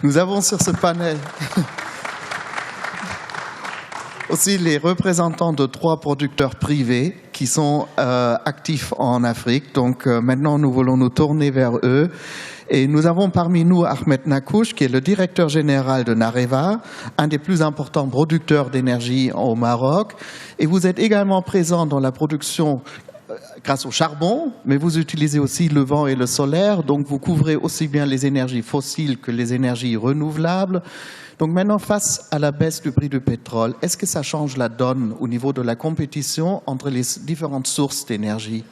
Nous avons sur ce panel aussi les représentants de 3 producteurs privés qui sont actifs en Afrique. Donc maintenant, nous voulons nous tourner vers eux. Et nous avons parmi nous Ahmed Nakouch, qui est le directeur général de Nareva, un des plus importants producteurs d'énergie au Maroc. Et vous êtes également présent dans la production grâce au charbon, mais vous utilisez aussi le vent et le solaire, donc vous couvrez aussi bien les énergies fossiles que les énergies renouvelables. Donc maintenant, face à la baisse du prix du pétrole, est-ce que ça change la donne au niveau de la compétition entre les différentes sources d'énergie?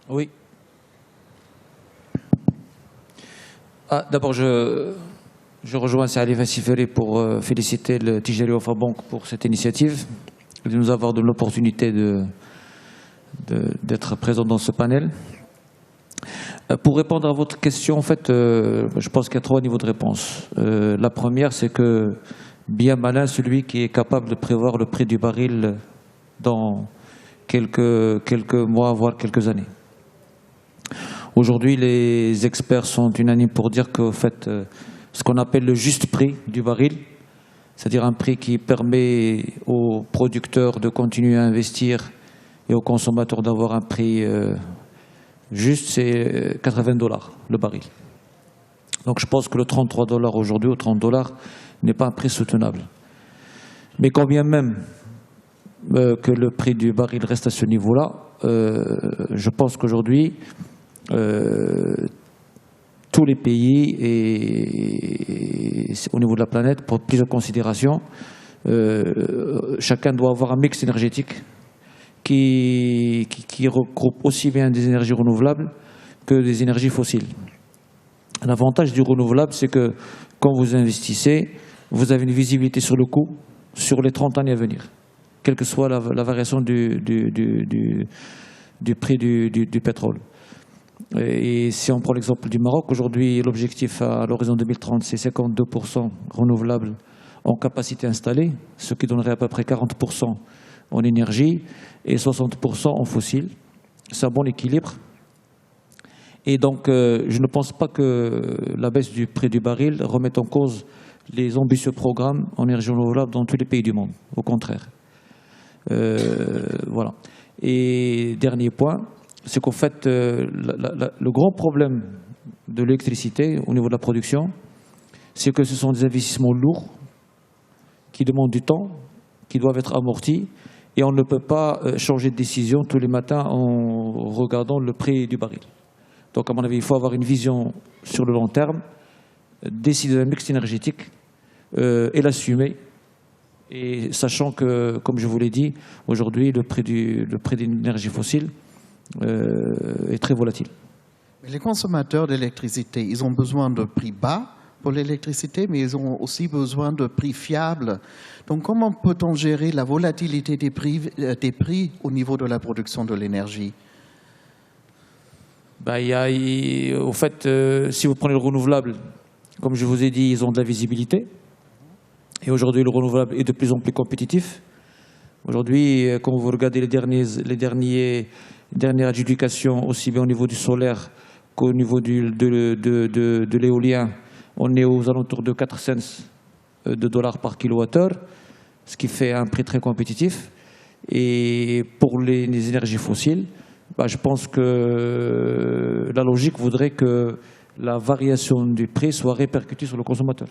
Oui. D'abord, je rejoins Salif Siferi pour féliciter le Tijari Wafa Bank pour cette initiative, de nous avoir donné l'opportunité d'être présent dans ce panel. Pour répondre à votre question, en fait, je pense qu'il y a 3 niveaux de réponse. La première, c'est que bien malin celui qui est capable de prévoir le prix du baril dans quelques mois, voire quelques années. Aujourd'hui, les experts sont unanimes pour dire que, en fait, ce qu'on appelle le juste prix du baril, c'est-à-dire un prix qui permet aux producteurs de continuer à investir et aux consommateurs d'avoir un prix juste, c'est $80 le baril. Donc je pense que le $33 aujourd'hui ou $30 n'est pas un prix soutenable. Mais quand bien même que le prix du baril reste à ce niveau-là, je pense qu'aujourd'hui, tous les pays et au niveau de la planète, pour plusieurs considérations, chacun doit avoir un mix énergétique qui regroupe aussi bien des énergies renouvelables que des énergies fossiles. L'avantage du renouvelable, c'est que quand vous investissez, vous avez une visibilité sur le coût sur les 30 années à venir, quelle que soit la variation du prix du pétrole. Et si on prend l'exemple du Maroc, aujourd'hui, l'objectif à l'horizon 2030, c'est 52% renouvelables en capacité installée, ce qui donnerait à peu près 40% en énergie et 60% en fossiles. C'est un bon équilibre. Et donc, je ne pense pas que la baisse du prix du baril remette en cause les ambitieux programmes en énergie renouvelable dans tous les pays du monde. Au contraire. Voilà. Et dernier point, c'est qu'en fait, le grand problème de l'électricité au niveau de la production, c'est que ce sont des investissements lourds qui demandent du temps, qui doivent être amortis, et on ne peut pas changer de décision tous les matins en regardant le prix du baril. Donc, à mon avis, il faut avoir une vision sur le long terme, décider d'un mix énergétique et l'assumer. Et sachant que, comme je vous l'ai dit, aujourd'hui, le prix d'une énergie fossile est très volatile. Mais les consommateurs d'électricité, ils ont besoin de prix bas pour l'électricité, mais ils ont aussi besoin de prix fiables. Donc comment peut-on gérer la volatilité des prix au niveau de la production de l'énergie? Au fait, si vous prenez le renouvelable, comme je vous ai dit, ils ont de la visibilité. Et aujourd'hui, le renouvelable est de plus en plus compétitif. Aujourd'hui, quand vous regardez les dernières adjudications, aussi bien au niveau du solaire qu'au niveau de l'éolien, on est aux alentours de 4 cents de dollars par kilowattheure, ce qui fait un prix très compétitif. Et pour les énergies fossiles, je pense que la logique voudrait que la variation du prix soit répercutée sur le consommateur.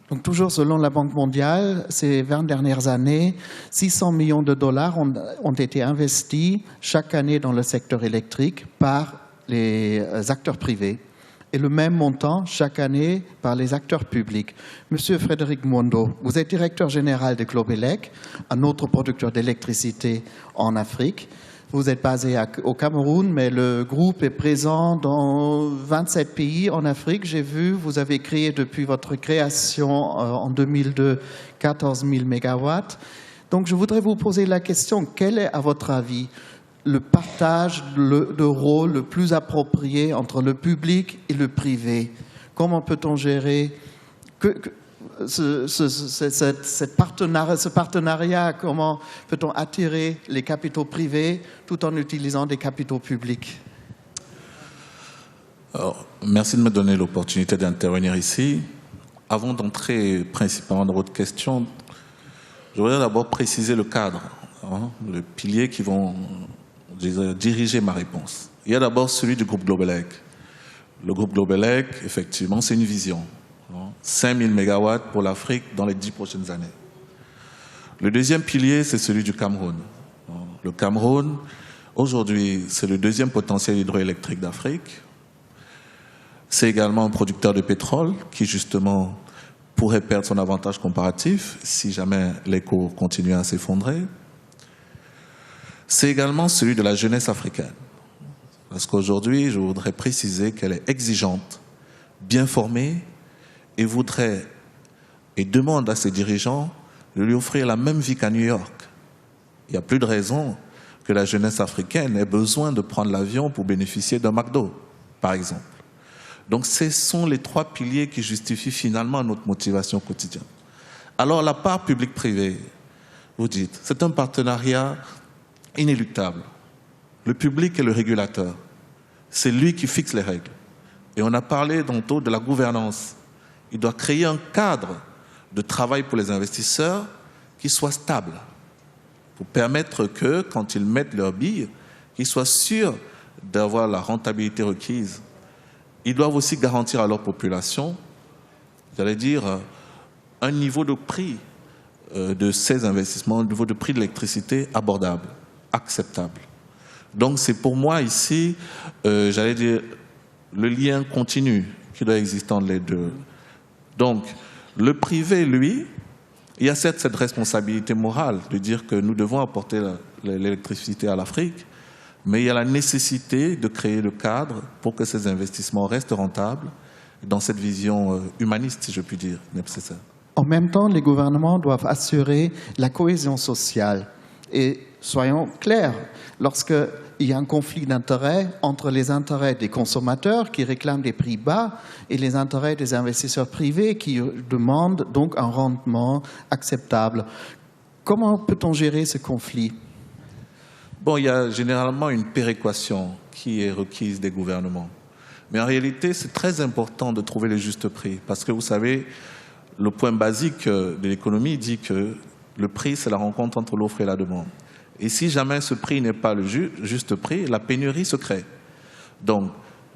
Donc toujours selon la Banque mondiale, ces 20 dernières années, 600 millions de dollars ont été investis chaque année dans le secteur électrique par les acteurs privés et le même montant chaque année par les acteurs publics. Monsieur Frédéric Mondo, vous êtes directeur général de Globelec, un autre producteur d'électricité en Afrique. Vous êtes basé au Cameroun, mais le groupe est présent dans 27 pays en Afrique. J'ai vu, vous avez créé depuis votre création en 2002 14 000 mégawatts. Donc je voudrais vous poser la question, quel est à votre avis le partage de rôle le plus approprié entre le public et le privé? Comment peut-on gérer ce partenariat, comment peut-on attirer les capitaux privés tout en utilisant des capitaux publics? Alors, merci de me donner l'opportunité d'intervenir ici. Avant d'entrer principalement dans votre question, je voudrais d'abord préciser le cadre, le pilier qui vont diriger ma réponse. Il y a d'abord celui du groupe Globelec. Le groupe Globelec, effectivement, c'est une vision. 5000 MW pour l'Afrique dans les 10 prochaines années. Le deuxième pilier, c'est celui du Cameroun. Le Cameroun, aujourd'hui, c'est le deuxième potentiel hydroélectrique d'Afrique. C'est également un producteur de pétrole qui, justement, pourrait perdre son avantage comparatif si jamais les cours continuent à s'effondrer. C'est également celui de la jeunesse africaine. Parce qu'aujourd'hui, je voudrais préciser qu'elle est exigeante, bien formée, et voudrait et demande à ses dirigeants de lui offrir la même vie qu'à New York. Il n'y a plus de raison que la jeunesse africaine ait besoin de prendre l'avion pour bénéficier d'un McDo, par exemple. Donc ce sont les trois piliers qui justifient finalement notre motivation quotidienne. Alors la part publique-privée, vous dites, c'est un partenariat inéluctable. Le public est le régulateur. C'est lui qui fixe les règles. Et on a parlé tantôt de la gouvernance. Il doit créer un cadre de travail pour les investisseurs qui soit stable, pour permettre que, quand ils mettent leurs billes, qu'ils soient sûrs d'avoir la rentabilité requise. Ils doivent aussi garantir à leur population, j'allais dire, un niveau de prix de ces investissements, un niveau de prix de l'électricité abordable, acceptable. Donc c'est pour moi ici, j'allais dire, le lien continu qui doit exister entre les deux. Donc le privé, lui, il y a certes cette responsabilité morale de dire que nous devons apporter l'électricité à l'Afrique, mais il y a la nécessité de créer le cadre pour que ces investissements restent rentables dans cette vision humaniste, si je puis dire, nécessaire. En même temps, les gouvernements doivent assurer la cohésion sociale. Et soyons clairs, lorsqu'il y a un conflit d'intérêts entre les intérêts des consommateurs qui réclament des prix bas et les intérêts des investisseurs privés qui demandent donc un rendement acceptable, comment peut-on gérer ce conflit ? Bon, il y a généralement une péréquation qui est requise des gouvernements. Mais en réalité, c'est très important de trouver le juste prix. Parce que vous savez, le point basique de l'économie dit que le prix, c'est la rencontre entre l'offre et la demande. Et si jamais ce prix n'est pas le juste prix, la pénurie se crée. Donc,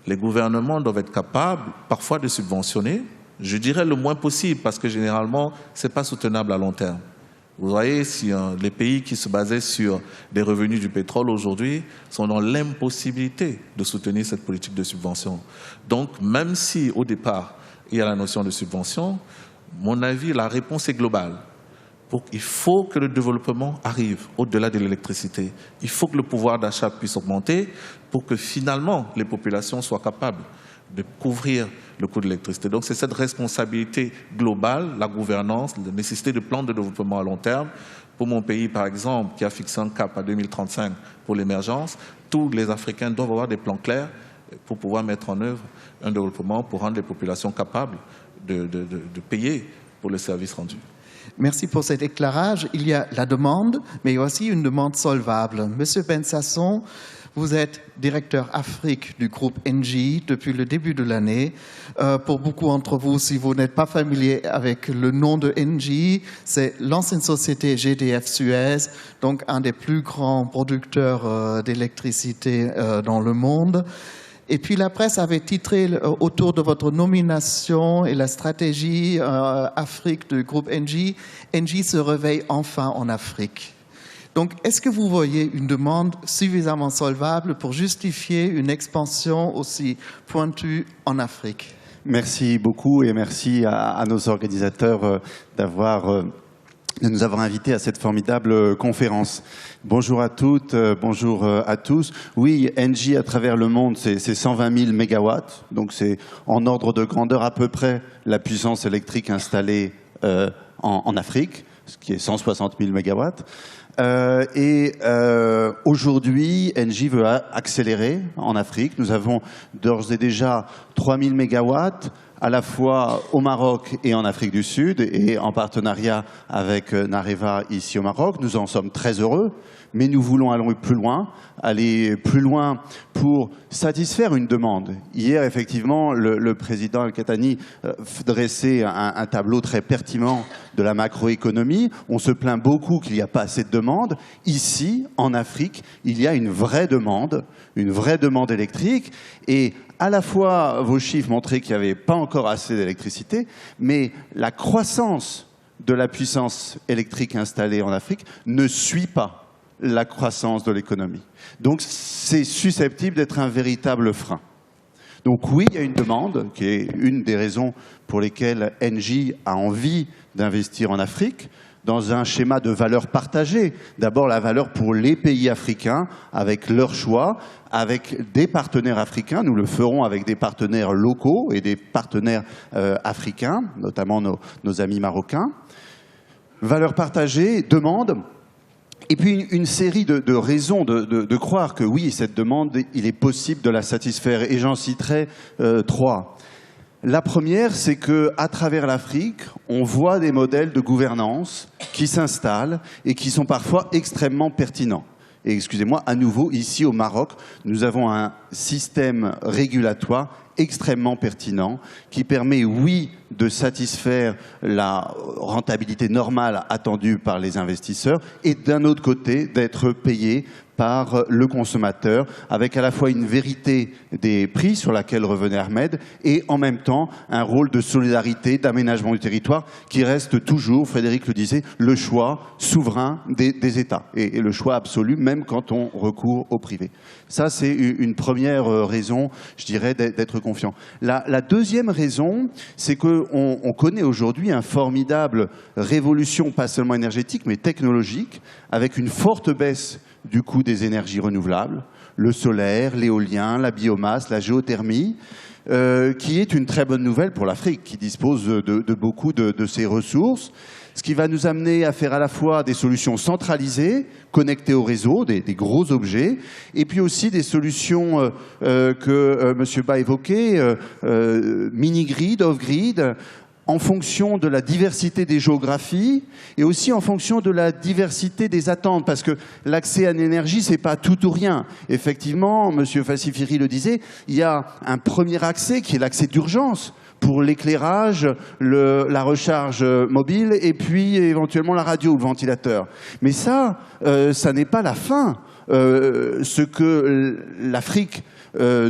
les gouvernements doivent être capables, parfois, de subventionner. Je dirais le moins possible, parce que généralement, ce n'est pas soutenable à long terme. Vous voyez, si les pays qui se basaient sur des revenus du pétrole aujourd'hui sont dans l'impossibilité de soutenir cette politique de subvention. Donc, même si au départ, il y a la notion de subvention, mon avis, la réponse est globale. Il faut que le développement arrive au-delà de l'électricité. Il faut que le pouvoir d'achat puisse augmenter pour que finalement les populations soient capables de couvrir le coût de l'électricité. Donc c'est cette responsabilité globale, la gouvernance, la nécessité de plans de développement à long terme. Pour mon pays, par exemple, qui a fixé un cap à 2035 pour l'émergence, tous les Africains doivent avoir des plans clairs pour pouvoir mettre en œuvre un développement pour rendre les populations capables de payer pour le service rendu. Merci pour cet éclairage. Il y a la demande, mais il y a aussi une demande solvable. Monsieur Bensasson, vous êtes directeur Afrique du groupe Engie depuis le début de l'année. Pour beaucoup d'entre vous, si vous n'êtes pas familier avec le nom de Engie, c'est l'ancienne société GDF Suez, donc un des plus grands producteurs d'électricité dans le monde. Et puis la presse avait titré autour de votre nomination et la stratégie Afrique du groupe Engie, Engie se réveille enfin en Afrique. Donc, est-ce que vous voyez une demande suffisamment solvable pour justifier une expansion aussi pointue en Afrique ? Merci beaucoup et merci à nos organisateurs de nous avoir invités à cette formidable conférence. Bonjour à toutes, bonjour à tous. Oui, Engie à travers le monde, c'est 120 000 mégawatts, donc c'est en ordre de grandeur à peu près la puissance électrique installée en Afrique, ce qui est 160 000 mégawatts. Aujourd'hui, Engie veut accélérer en Afrique. Nous avons d'ores et déjà 3 000 mégawatts à la fois au Maroc et en Afrique du Sud, et en partenariat avec Nareva ici au Maroc. Nous en sommes très heureux, mais nous voulons aller plus loin pour satisfaire une demande. Hier, effectivement, le président Al-Khattani dressait un tableau très pertinent de la macroéconomie. On se plaint beaucoup qu'il n'y a pas assez de demande. Ici, en Afrique, il y a une vraie demande électrique, et à la fois vos chiffres montraient qu'il n'y avait pas encore assez d'électricité, mais la croissance de la puissance électrique installée en Afrique ne suit pas la croissance de l'économie. Donc c'est susceptible d'être un véritable frein. Donc oui, il y a une demande, qui est une des raisons pour lesquelles Engie a envie d'investir en Afrique, dans un schéma de valeur partagée. D'abord la valeur pour les pays africains, avec leur choix, avec des partenaires africains. Nous le ferons avec des partenaires locaux et des partenaires africains, notamment nos amis marocains. Valeur partagée, demande. Et puis une série de raisons de croire que oui, cette demande, il est possible de la satisfaire. Et j'en citerai 3. La première, c'est qu'à travers l'Afrique, on voit des modèles de gouvernance qui s'installent et qui sont parfois extrêmement pertinents. Et excusez-moi, à nouveau, ici au Maroc, nous avons un système régulatoire extrêmement pertinent qui permet, oui, de satisfaire la rentabilité normale attendue par les investisseurs et d'un autre côté, d'être payé par le consommateur, avec à la fois une vérité des prix sur laquelle revenait Ahmed et en même temps un rôle de solidarité, d'aménagement du territoire qui reste toujours, Frédéric le disait, le choix souverain des États et le choix absolu même quand on recourt au privé. Ça, c'est une première raison, je dirais, d'être confiant. La deuxième raison, c'est qu'on connaît aujourd'hui une formidable révolution, pas seulement énergétique, mais technologique, avec une forte baisse du coût des énergies renouvelables, le solaire, l'éolien, la biomasse, la géothermie, qui est une très bonne nouvelle pour l'Afrique, qui dispose de beaucoup de ses ressources, ce qui va nous amener à faire à la fois des solutions centralisées, connectées au réseau, des gros objets, et puis aussi des solutions que M. Ba évoquait, mini-grid, off-grid, en fonction de la diversité des géographies et aussi en fonction de la diversité des attentes. Parce que l'accès à l'énergie, c'est pas tout ou rien. Effectivement, M. Fassifiri le disait, il y a un premier accès qui est l'accès d'urgence pour l'éclairage, la recharge mobile et puis éventuellement la radio ou le ventilateur. Mais ça n'est pas la fin. Ce que l'Afrique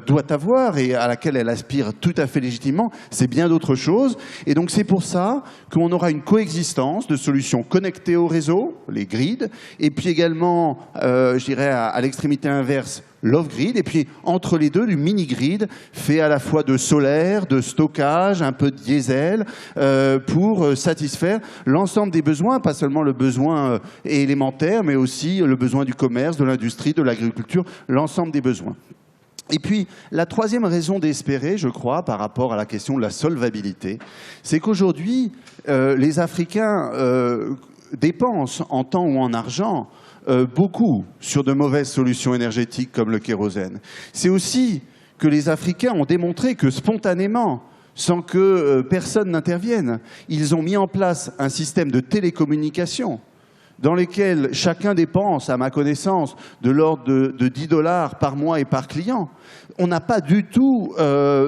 doit avoir et à laquelle elle aspire tout à fait légitimement, c'est bien d'autres choses. Et donc c'est pour ça qu'on aura une coexistence de solutions connectées au réseau, les grids, et puis également, je dirais à l'extrémité inverse, l'off-grid, et puis entre les deux, du mini-grid, fait à la fois de solaire, de stockage, un peu de diesel, pour satisfaire l'ensemble des besoins, pas seulement le besoin élémentaire, mais aussi le besoin du commerce, de l'industrie, de l'agriculture, l'ensemble des besoins. Et puis, la troisième raison d'espérer, je crois, par rapport à la question de la solvabilité, c'est qu'aujourd'hui, les Africains dépensent en temps ou en argent beaucoup sur de mauvaises solutions énergétiques comme le kérosène. C'est aussi que les Africains ont démontré que spontanément, sans que personne n'intervienne, ils ont mis en place un système de télécommunication dans lesquels chacun dépense, à ma connaissance, de l'ordre de 10 $ par mois et par client. On n'a pas du tout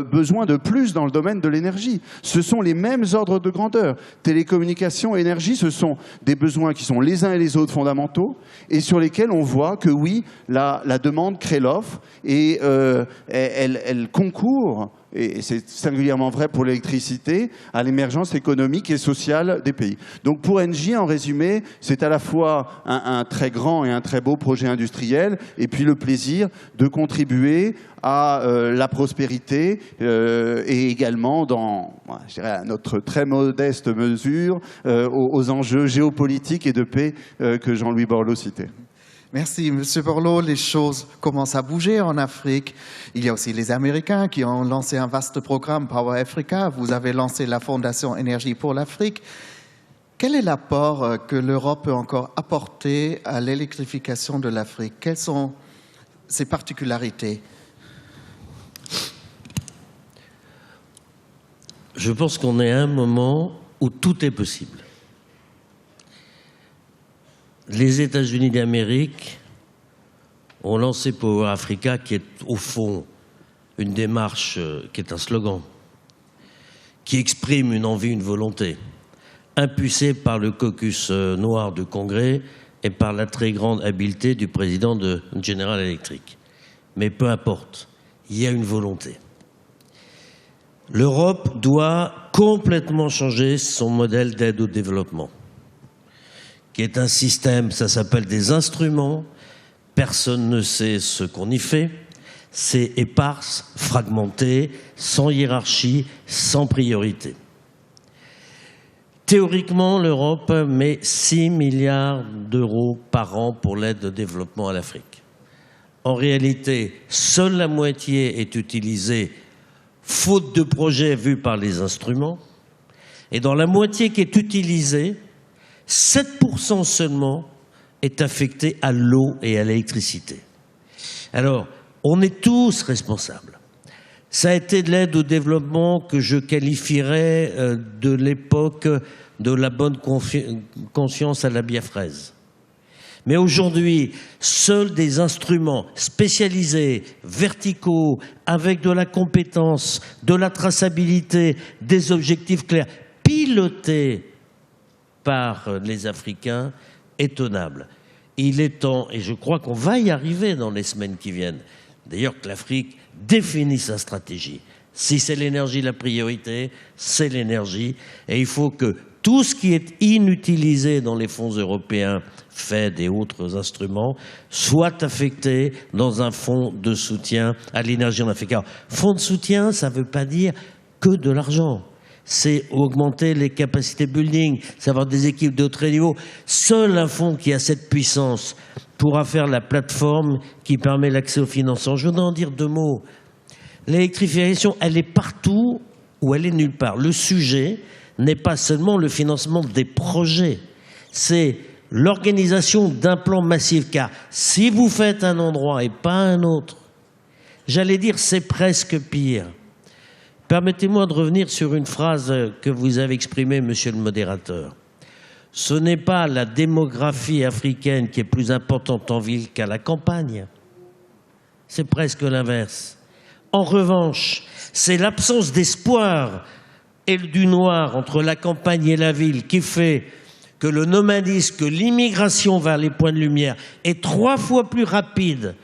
besoin de plus dans le domaine de l'énergie. Ce sont les mêmes ordres de grandeur. Télécommunications, énergie, ce sont des besoins qui sont les uns et les autres fondamentaux et sur lesquels on voit que oui, la demande crée l'offre et elle concourt, et c'est singulièrement vrai pour l'électricité, à l'émergence économique et sociale des pays. Donc pour Engie, en résumé, c'est à la fois un très grand et un très beau projet industriel, et puis le plaisir de contribuer à la prospérité et également, je dirais à notre très modeste mesure, aux enjeux géopolitiques et de paix que Jean-Louis Borloo citait. Merci, Monsieur Borloo. Les choses commencent à bouger en Afrique. Il y a aussi les Américains qui ont lancé un vaste programme Power Africa. Vous avez lancé la Fondation Énergie pour l'Afrique. Quel est l'apport que l'Europe peut encore apporter à l'électrification de l'Afrique? Quelles sont ses particularités? Je pense qu'on est à un moment où tout est possible. Les États-Unis d'Amérique ont lancé Power Africa, qui est au fond une démarche, qui est un slogan, qui exprime une envie, une volonté, impulsée par le caucus noir du Congrès et par la très grande habileté du président de General Electric. Mais peu importe, il y a une volonté. L'Europe doit complètement changer son modèle d'aide au développement, qui est un système, ça s'appelle des instruments, personne ne sait ce qu'on y fait, c'est éparse, fragmenté, sans hiérarchie, sans priorité. Théoriquement, l'Europe met 6 milliards d'euros par an pour l'aide au développement à l'Afrique. En réalité, seule la moitié est utilisée faute de projets vus par les instruments. Et dans la moitié qui est utilisée, 7% seulement est affecté à l'eau et à l'électricité. Alors, on est tous responsables. Ça a été de l'aide au développement que je qualifierais de l'époque de la bonne conscience à la Biafraise. Mais aujourd'hui, seuls des instruments spécialisés, verticaux, avec de la compétence, de la traçabilité, des objectifs clairs, pilotés par les Africains, est tenable. Il est temps, et je crois qu'on va y arriver dans les semaines qui viennent, d'ailleurs que l'Afrique définisse sa stratégie. Si c'est l'énergie la priorité, c'est l'énergie, et il faut que tout ce qui est inutilisé dans les fonds européens, FED et autres instruments, soit affecté dans un fonds de soutien à l'énergie en Afrique. Alors, fonds de soutien, ça ne veut pas dire que de l'argent. C'est augmenter les capacités building, c'est avoir des équipes de très haut niveau. Seul un fonds qui a cette puissance pourra faire la plateforme qui permet l'accès au financement. Je voudrais en dire 2 mots. L'électrification, elle est partout ou elle est nulle part. Le sujet n'est pas seulement le financement des projets, c'est l'organisation d'un plan massif. Car si vous faites un endroit et pas un autre, j'allais dire c'est presque pire. Permettez-moi de revenir sur une phrase que vous avez exprimée, monsieur le modérateur. Ce n'est pas la démographie africaine qui est plus importante en ville qu'à la campagne. C'est presque l'inverse. En revanche, c'est l'absence d'espoir et du noir entre la campagne et la ville qui fait que le nomadisme, que l'immigration vers les points de lumière est 3 fois plus rapide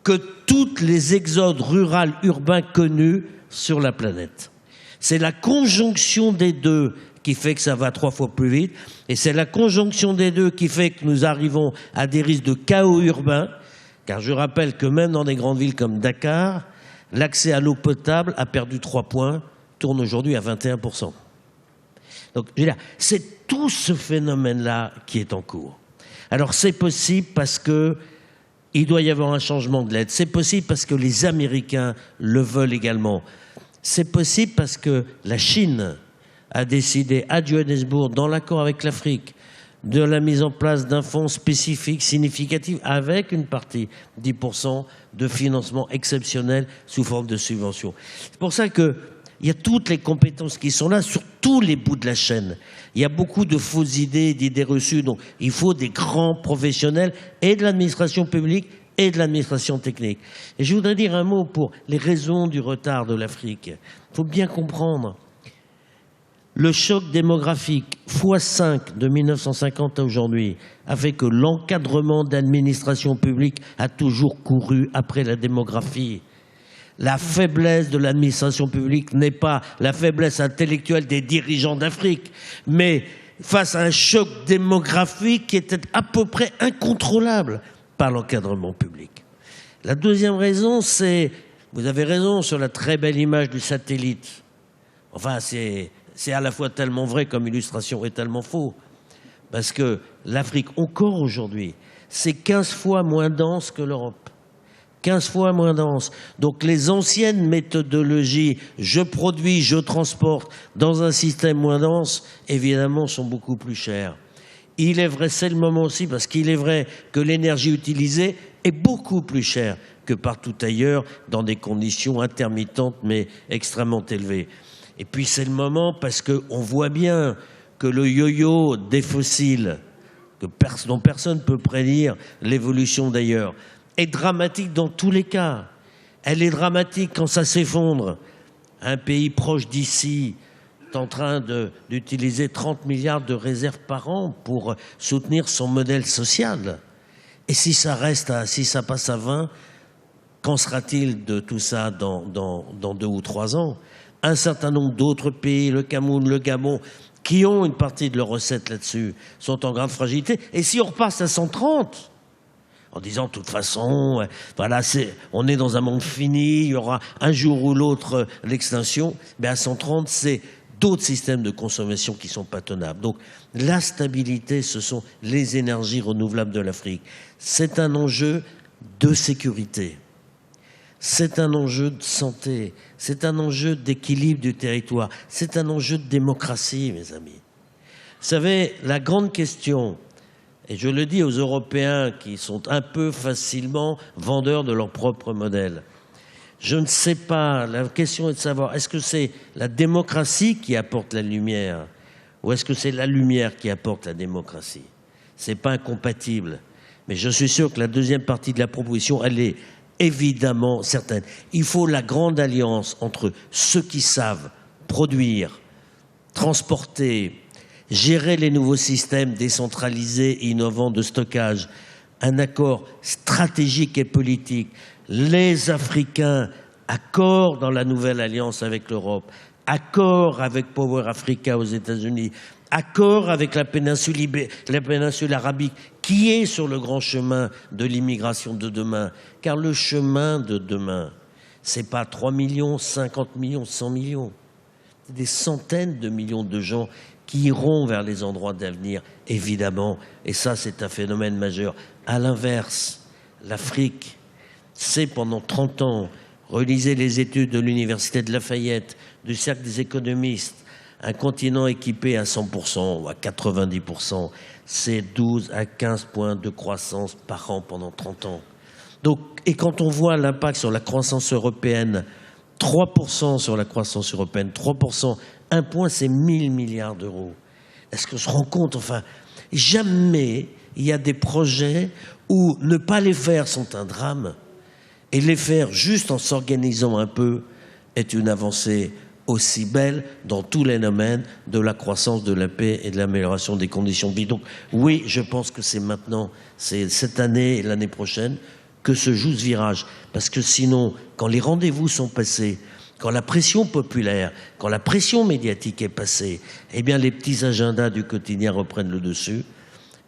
que toutes les exodes rurales urbains connus sur la planète. C'est la conjonction des deux qui fait que ça va 3 fois plus vite, et c'est la conjonction des deux qui fait que nous arrivons à des risques de chaos urbain, car je rappelle que même dans des grandes villes comme Dakar, l'accès à l'eau potable a perdu 3 points, tourne aujourd'hui à 21%. Donc, je veux dire, c'est tout ce phénomène-là qui est en cours. Alors, c'est possible parce que il doit y avoir un changement de l'aide. C'est possible parce que les Américains le veulent également. C'est possible parce que la Chine a décidé à Johannesburg, dans l'accord avec l'Afrique, de la mise en place d'un fonds spécifique, significatif, avec une partie, 10%, de financement exceptionnel sous forme de subvention. C'est pour ça qu'il y a toutes les compétences qui sont là, sur tous les bouts de la chaîne. Il y a beaucoup de fausses idées, d'idées reçues, donc il faut des grands professionnels et de l'administration publique et de l'administration technique. Et je voudrais dire un mot pour les raisons du retard de l'Afrique. Il faut bien comprendre. Le choc démographique x5 de 1950 à aujourd'hui a fait que l'encadrement d'administration publique a toujours couru après la démographie. La faiblesse de l'administration publique n'est pas la faiblesse intellectuelle des dirigeants d'Afrique, mais face à un choc démographique qui était à peu près incontrôlable par l'encadrement public. La deuxième raison, c'est, vous avez raison sur la très belle image du satellite. Enfin, c'est à la fois tellement vrai comme illustration et tellement faux. Parce que l'Afrique, encore aujourd'hui, c'est 15 fois moins dense que l'Europe. 15 fois moins dense. Donc les anciennes méthodologies, je produis, je transporte, dans un système moins dense, évidemment, sont beaucoup plus chères. Il est vrai, c'est le moment aussi, parce qu'il est vrai que l'énergie utilisée est beaucoup plus chère que partout ailleurs, dans des conditions intermittentes mais extrêmement élevées. Et puis c'est le moment parce qu'on voit bien que le yo-yo des fossiles, dont personne ne peut prédire l'évolution d'ailleurs, est dramatique dans tous les cas. Elle est dramatique quand ça s'effondre. Un pays proche d'ici est en train d'utiliser 30 milliards de réserves par an pour soutenir son modèle social. Et si ça si ça passe à 20, qu'en sera-t-il de tout ça dans 2 ou 3 ans? Un certain nombre d'autres pays, le Cameroun, le Gabon, qui ont une partie de leurs recettes là-dessus, sont en grande fragilité. Et si on repasse à 130, en disant de toute façon, voilà, on est dans un monde fini, il y aura un jour ou l'autre l'extinction, mais à 130, c'est d'autres systèmes de consommation qui sont pas tenables. Donc la stabilité, ce sont les énergies renouvelables de l'Afrique. C'est un enjeu de sécurité. C'est un enjeu de santé, c'est un enjeu d'équilibre du territoire, c'est un enjeu de démocratie, mes amis. Vous savez, la grande question, et je le dis aux Européens qui sont un peu facilement vendeurs de leur propre modèle, je ne sais pas, la question est de savoir, est-ce que c'est la démocratie qui apporte la lumière ou est-ce que c'est la lumière qui apporte la démocratie? C'est pas incompatible, mais je suis sûr que la deuxième partie de la proposition, elle est évidemment certaine. Il faut la grande alliance entre ceux qui savent produire, transporter, gérer les nouveaux systèmes décentralisés et innovants de stockage, un accord stratégique et politique. Les Africains, accord dans la nouvelle alliance avec l'Europe, accord avec Power Africa aux États-Unis, accord avec la péninsule arabique qui est sur le grand chemin de l'immigration de demain. Car le chemin de demain, c'est pas 3 millions, 50 millions, 100 millions. C'est des centaines de millions de gens qui iront vers les endroits d'avenir, évidemment. Et ça, c'est un phénomène majeur. À l'inverse, l'Afrique, c'est pendant 30 ans, relisez les études de l'Université de Lafayette, du Cercle des économistes, un continent équipé à 100% ou à 90%, c'est 12 à 15 points de croissance par an pendant 30 ans. Donc, et quand on voit l'impact sur la croissance européenne, 3% sur la croissance européenne, 3%, 1 point, c'est 1000 milliards d'euros. Est-ce qu'on se rend compte? Enfin, jamais il y a des projets où ne pas les faire sont un drame et les faire juste en s'organisant un peu est une avancée aussi belle dans tous les domaines de la croissance, de la paix et de l'amélioration des conditions de vie. Donc oui, je pense que c'est maintenant, c'est cette année et l'année prochaine que se joue ce virage. Parce que sinon, quand les rendez-vous sont passés, quand la pression populaire, quand la pression médiatique est passée, eh bien les petits agendas du quotidien reprennent le dessus.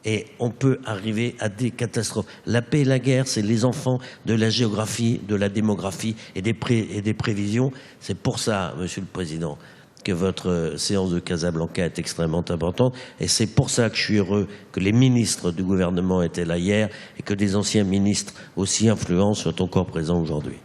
Et on peut arriver à des catastrophes. La paix et la guerre, c'est les enfants de la géographie, de la démographie et des prévisions. C'est pour ça, Monsieur le Président, que votre séance de Casablanca est extrêmement importante. Et c'est pour ça que je suis heureux que les ministres du gouvernement étaient là hier et que des anciens ministres aussi influents soient encore présents aujourd'hui.